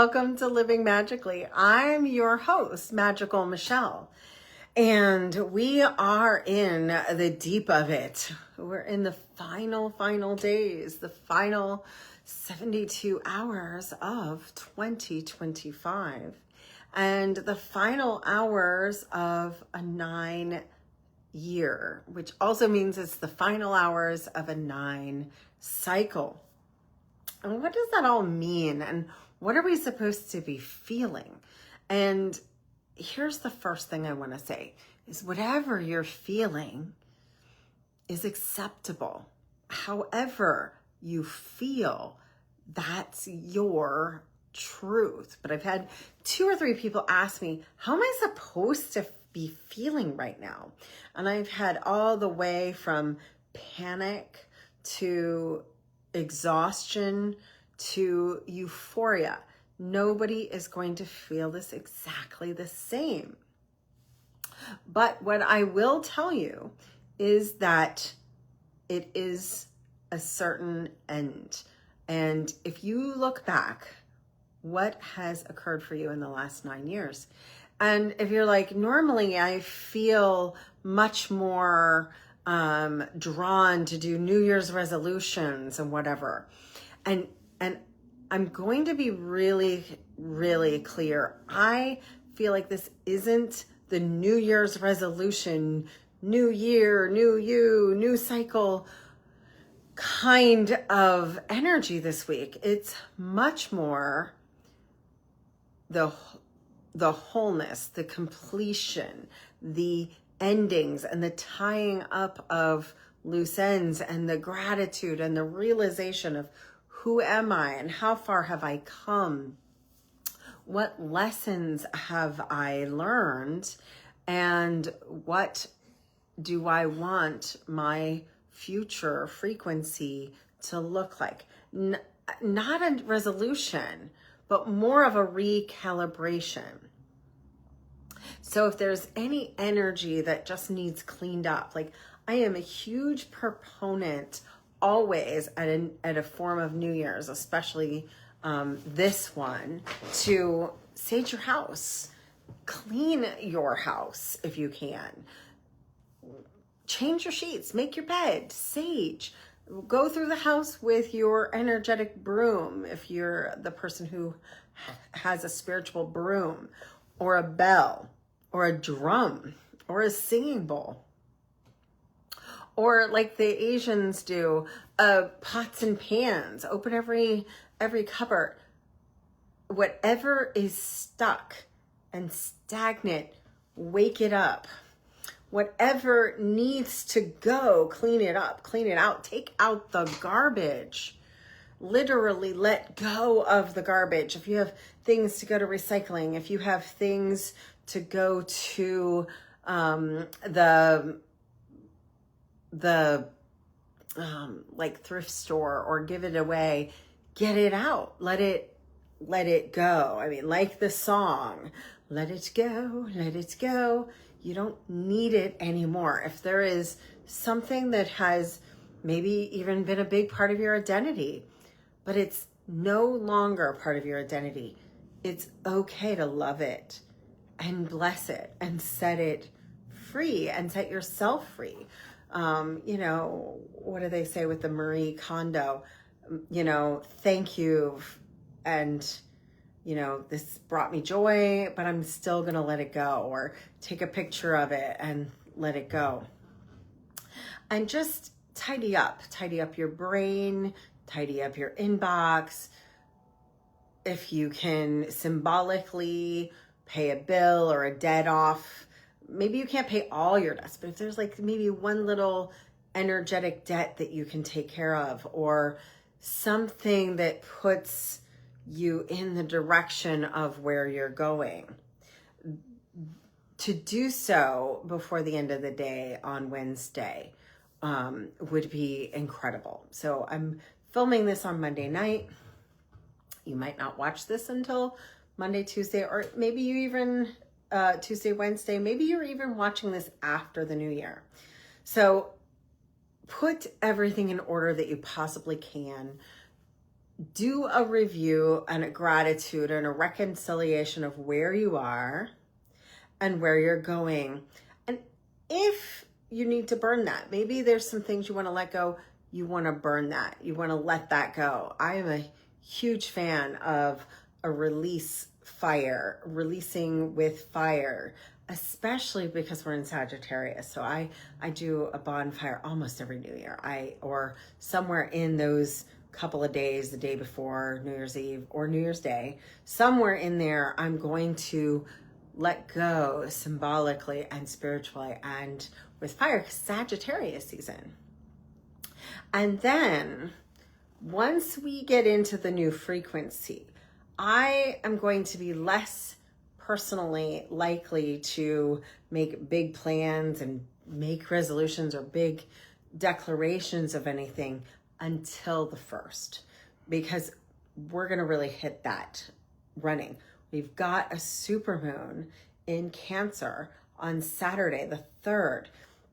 welcome to Living Magically. I'm your host, Magical Michelle, and we are in the deep of it. We're in the final days, the final 72 hours of 2025, and the final hours of a 9-year, which also means it's the final hours of a 9 cycle. And what does that all mean? And what are we supposed to be feeling? And here's the first thing I want to say is whatever you're feeling is acceptable. However you feel, that's your truth. But I've had 2 or 3 people ask me, how am I supposed to be feeling right now? And I've had all the way from panic to exhaustion to euphoria. Nobody is going to feel this exactly the same. But what I will tell you is that it is a certain end. And if you look back, what has occurred for you in the last 9 years? And if you're like, normally I feel much more drawn to do New Year's resolutions and whatever. And I'm going to be really, really clear. I feel like this isn't the New Year's resolution, new year, new you, new cycle kind of energy this week. It's much more the wholeness, the completion, the endings, and the tying up of loose ends, and the gratitude and the realization of who am I and how far have I come? What lessons have I learned? And what do I want my future frequency to look like? Not a resolution, but more of a recalibration. So if there's any energy that just needs cleaned up, like I am a huge proponent always at a form of New Year's, especially this one, to sage your house, clean your house if you can, change your sheets, make your bed, sage, go through the house with your energetic broom if you're the person who has a spiritual broom, or a bell, or a drum, or a singing bowl. Or like the Asians do, pots and pans, open every cupboard. Whatever is stuck and stagnant, wake it up. Whatever needs to go, clean it up, clean it out, take out the garbage. Literally let go of the garbage. If you have things to go to recycling, if you have things to go to the like thrift store or give it away, get it out, let it go. I mean, like the song, let it go, let it go. You don't need it anymore. If there is something that has maybe even been a big part of your identity, but it's no longer a part of your identity, it's okay to love it and bless it and set it free and set yourself free. What do they say with the Marie Kondo? Thank you. And, this brought me joy, but I'm still going to let it go, or take a picture of it and let it go. And just tidy up your brain, tidy up your inbox. If you can symbolically pay a bill or a debt off, maybe you can't pay all your debts, but if there's like maybe one little energetic debt that you can take care of, or something that puts you in the direction of where you're going, to do so before the end of the day on Wednesday would be incredible. So I'm filming this on Monday night. You might not watch this until Monday, Tuesday, or maybe you even Tuesday, Wednesday, maybe you're even watching this after the new year. So put everything in order that you possibly can. do a review and a gratitude and a reconciliation of where you are and where you're going. And if you need to burn that, maybe there's some things you want to let go, you want to burn that, you want to let that go. I am a huge fan of a release fire, releasing with fire, especially because we're in Sagittarius. So I do a bonfire almost every New Year. Or somewhere in those couple of days, the day before New Year's Eve or New Year's Day, somewhere in there, I'm going to let go symbolically and spiritually and with fire, because Sagittarius season. And then once we get into the new frequency, I am going to be less personally likely to make big plans and make resolutions or big declarations of anything until the 1st, because we're going to really hit that running. We've got a supermoon in Cancer on Saturday, the 3rd,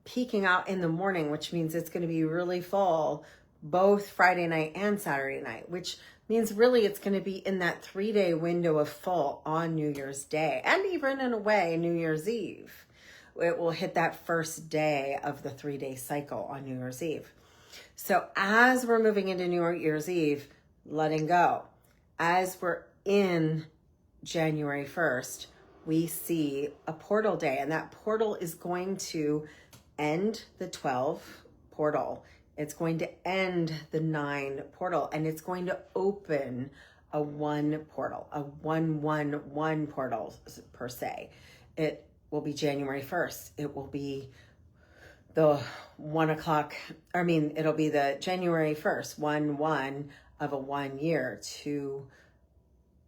peaking out in the morning, which means it's going to be really full both Friday night and Saturday night, which means really it's going to be in that 3-day window of full on New Year's Day, and even in a way, New Year's Eve. It will hit that first day of the 3-day cycle on New Year's Eve. So as we're moving into New Year's Eve, letting go. As we're in January 1st, we see a portal day, and that portal is going to end the 12 portal. It's going to end the 9 portal, and it's going to open a 1 portal, a 111 portal per se. It will be January 1st. It will be the 1 o'clock, it'll be the January 1st, 1 of a 1 year, 2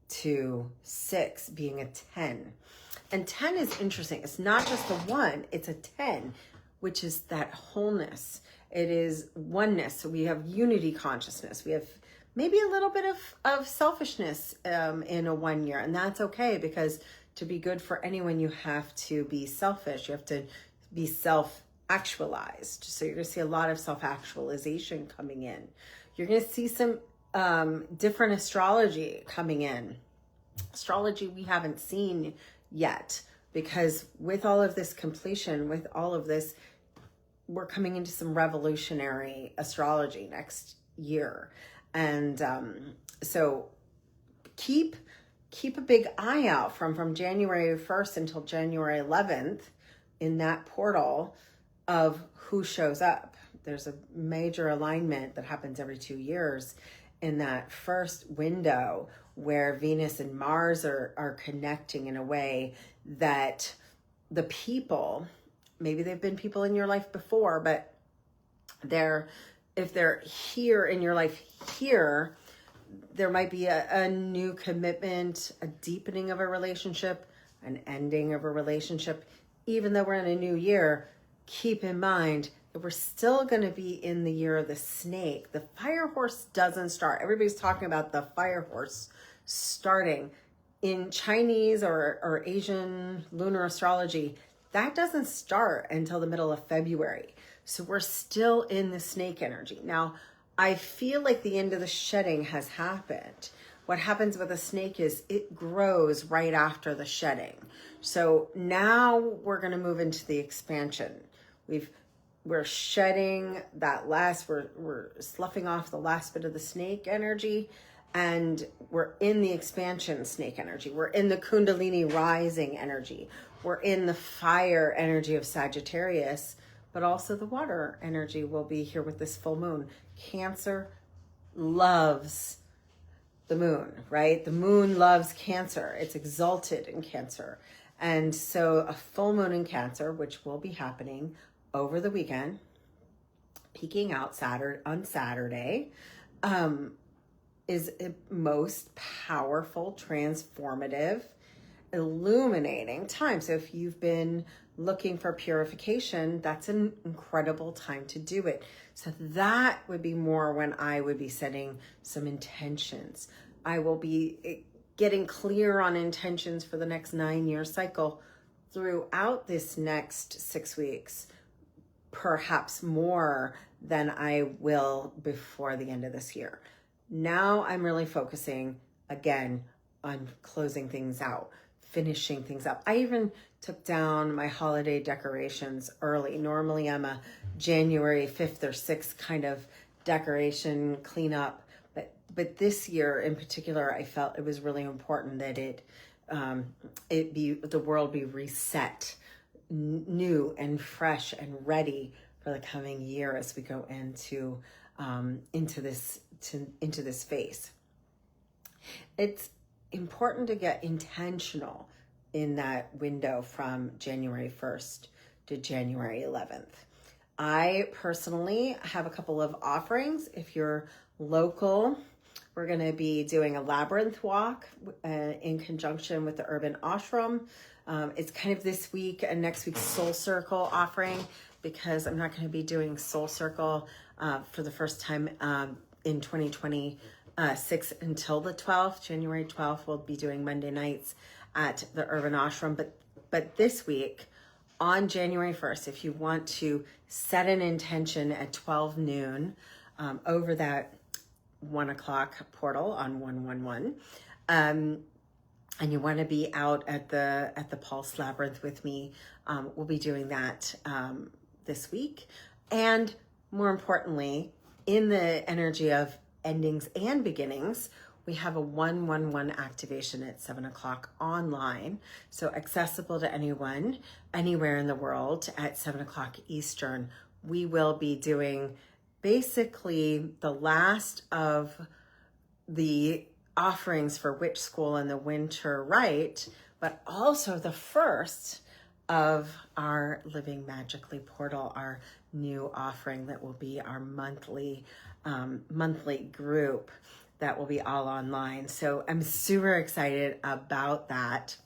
to 6 being a 10. And 10 is interesting. It's not just a 1, it's a 10, which is that wholeness. It is oneness. So we have unity consciousness. We have maybe a little bit of selfishness in a 1 year. And that's okay, because to be good for anyone, you have to be selfish. You have to be self-actualized. So you're going to see a lot of self-actualization coming in. You're going to see some different astrology coming in. Astrology we haven't seen yet, because with all of this completion, with all of this, we're coming into some revolutionary astrology next year. And so keep a big eye out from January 1st until January 11th in that portal of who shows up. There's a major alignment that happens every 2 years in that first window where Venus and Mars are connecting in a way that the people, maybe they've been people in your life before, but if they're here in your life here, there might be a new commitment, a deepening of a relationship, an ending of a relationship. Even though we're in a new year, keep in mind that we're still going to be in the year of the snake. The fire horse doesn't start. Everybody's talking about the fire horse starting. In Chinese or Asian lunar astrology, that doesn't start until the middle of February. So we're still in the snake energy. Now, I feel like the end of the shedding has happened. What happens with a snake is it grows right after the shedding. So now we're going to move into the expansion. We're shedding that we're sloughing off the last bit of the snake energy, and we're in the expansion snake energy. We're in the Kundalini rising energy. We're in the fire energy of Sagittarius, but also the water energy will be here with this full moon. Cancer loves the moon, right? The moon loves Cancer. It's exalted in Cancer. And so a full moon in Cancer, which will be happening over the weekend, peaking out on Saturday, is a most powerful, transformative, illuminating time. So if you've been looking for purification, that's an incredible time to do it. So that would be more when I would be setting some intentions. I will be getting clear on intentions for the next 9-year cycle throughout this next 6 weeks, perhaps more than I will before the end of this year. Now I'm really focusing again on closing things out, finishing things up. I even took down my holiday decorations early. Normally I'm a January 5th or 6th kind of decoration cleanup, but this year in particular, I felt it was really important that the world be reset, new and fresh and ready for the coming year as we go into this phase. It's important to get intentional in that window from January 1st to January 11th. I personally have a couple of offerings. If you're local, we're going to be doing a labyrinth walk in conjunction with the Urban Ashram. It's kind of this week and next week's Soul Circle offering, because I'm not going to be doing Soul Circle for the first time in 2026 until the 12th. January 12th, we'll be doing Monday nights at the Urban Ashram. But this week, on January 1st, if you want to set an intention at 12 noon over that 1 o'clock portal on 111, and you want to be out at the Pulse Labyrinth with me, we'll be doing that this week. And more importantly, in the energy of endings and beginnings, we have a 111 activation at 7 o'clock online. So accessible to anyone, anywhere in the world at 7 o'clock Eastern. We will be doing basically the last of the offerings for Witch School and the Winter Rite, but also the first of our Living Magically portal, our new offering that will be our monthly group that will be all online. So I'm super excited about that.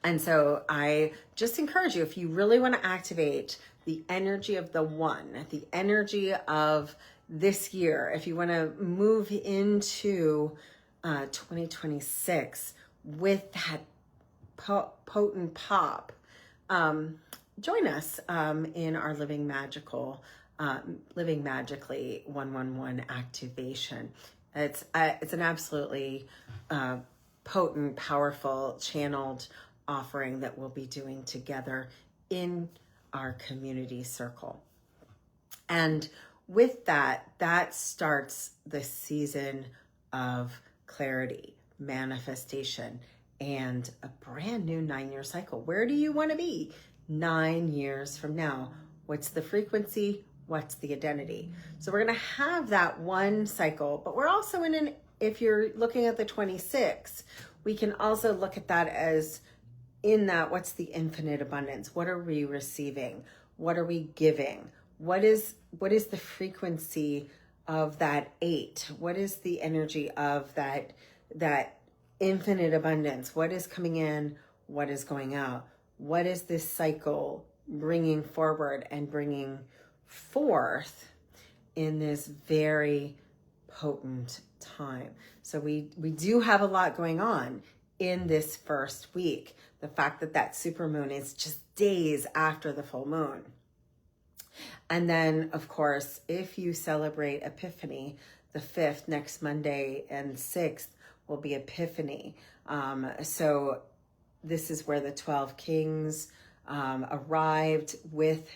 And so I just encourage you, if you really want to activate the energy of the one, the energy of this year, if you want to move into 2026 with that potent pop, join us in our Living Magically 111 activation. It's an absolutely potent, powerful, channeled offering that we'll be doing together in our community circle. And with that starts the season of clarity, manifestation, and a brand new 9-year cycle. Where do you want to be 9 years from now? What's the frequency? What's the identity? So we're going to have that one cycle, but we're also if you're looking at the 26, we can also look at that as in that, what's the infinite abundance? What are we receiving? What are we giving? What is the frequency of that 8? What is the energy of that infinite abundance? What is coming in? What is going out? What is this cycle bringing forward and bringing forth in this very potent time? So we do have a lot going on in this first week. The fact that supermoon is just days after the full moon. And then, of course, if you celebrate Epiphany, the 5th, next Monday, and 6th will be Epiphany. So this is where the 12 kings arrived with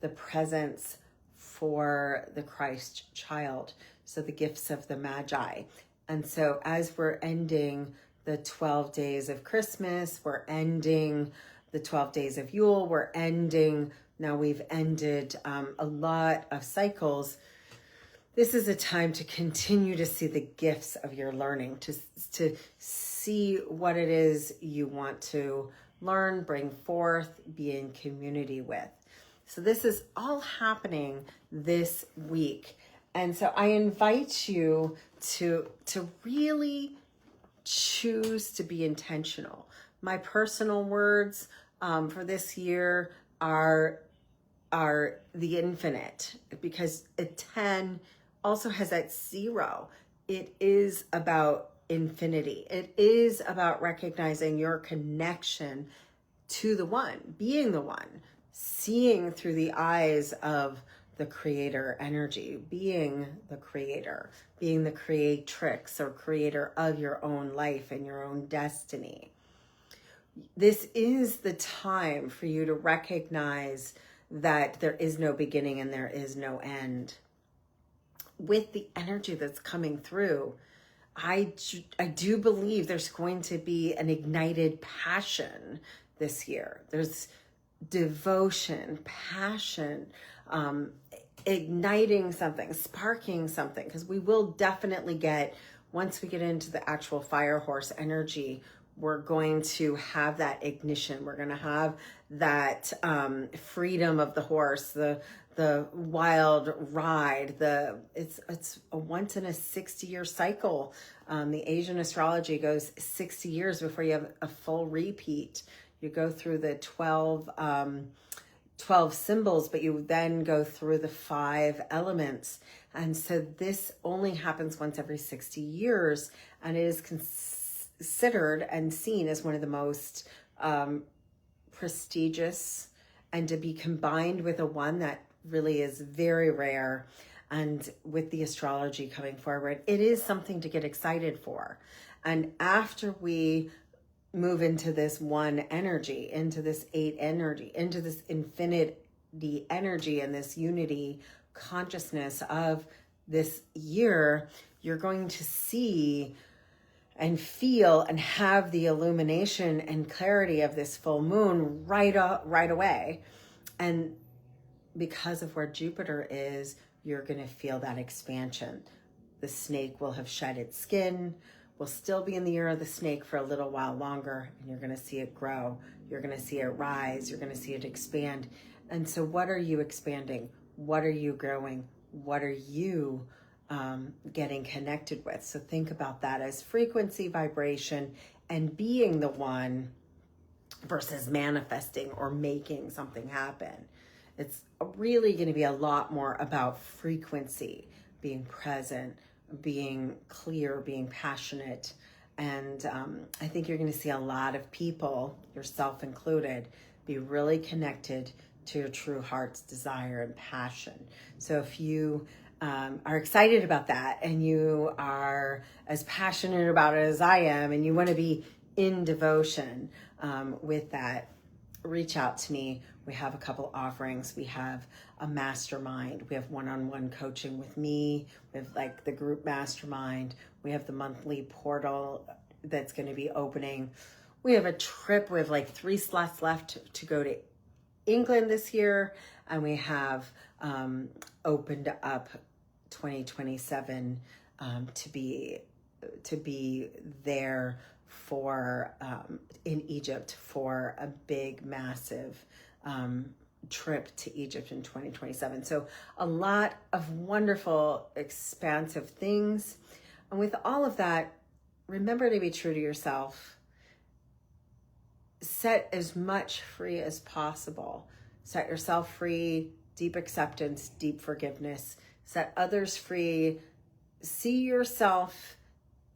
the presents for the Christ child. So the gifts of the Magi. And so as we're ending the 12 days of Christmas, we're ending the 12 days of Yule, now we've ended a lot of cycles. This is a time to continue to see the gifts of your learning, to see what it is you want to learn, bring forth, be in community with. So this is all happening this week. And so I invite you to really choose to be intentional. My personal words for this year are the infinite, because a 10 also has that 0. It is about infinity. It is about recognizing your connection to the one, being the one, seeing through the eyes of the creator energy, being the creator, being the creatrix or creator of your own life and your own destiny. This is the time for you to recognize that there is no beginning and there is no end. With the energy that's coming through, I do believe there's going to be an ignited passion this year. There's devotion, passion, igniting something, sparking something, because we will definitely get, once we get into the actual fire horse energy, we're going to have that ignition. We're going to have that freedom of the horse, the wild ride. It's a once in a 60-year cycle. The Asian astrology goes 60 years before you have a full repeat. You go through the 12 symbols, but you then go through the 5 elements. And so this only happens once every 60 years, and it is considered and seen as one of the most prestigious, and to be combined with a one that really is very rare. And with the astrology coming forward, it is something to get excited for. And after we move into this one energy, into this 8 energy, into this infinity energy and this unity consciousness of this year, you're going to see and feel and have the illumination and clarity of this full moon right away. And because of where Jupiter is, you're going to feel that expansion. The snake will have shed its skin. We'll still be in the year of the snake for a little while longer, and you're going to see it grow. You're going to see it rise. You're going to see it expand. And so what are you expanding? What are you growing? What are you getting connected with? So think about that as frequency, vibration, and being the one versus manifesting or making something happen. It's really going to be a lot more about frequency, being present, being clear, being passionate. And I think you're going to see a lot of people, yourself included, be really connected to your true heart's desire and passion. So if you are excited about that, and you are as passionate about it as I am, and you want to be in devotion with that, reach out to me. We have a couple offerings. We have a mastermind. We have one-on-one coaching with me. We have like the group mastermind. We have the monthly portal that's going to be opening. We have a trip. We have like 3 slots left to go to England this year. And we have opened up 2027 to be there for in Egypt for a big, massive trip to Egypt in 2027. So a lot of wonderful, expansive things. And with all of that, remember to be true to yourself. Set as much free as possible. Set yourself free, deep acceptance, deep forgiveness. Set others free. See yourself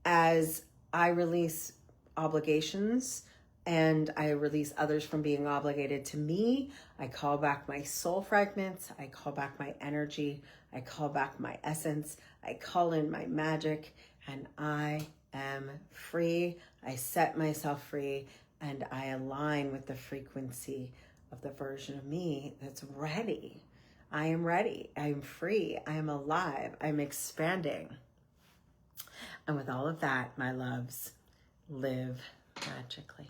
as I release obligations and I release others from being obligated to me. I call back my soul fragments. I call back my energy. I call back my essence. I call in my magic, and I am free. I set myself free, and I align with the frequency of the version of me that's ready. I am ready. I am free. I am alive. I'm expanding. And with all of that, my loves, live magically.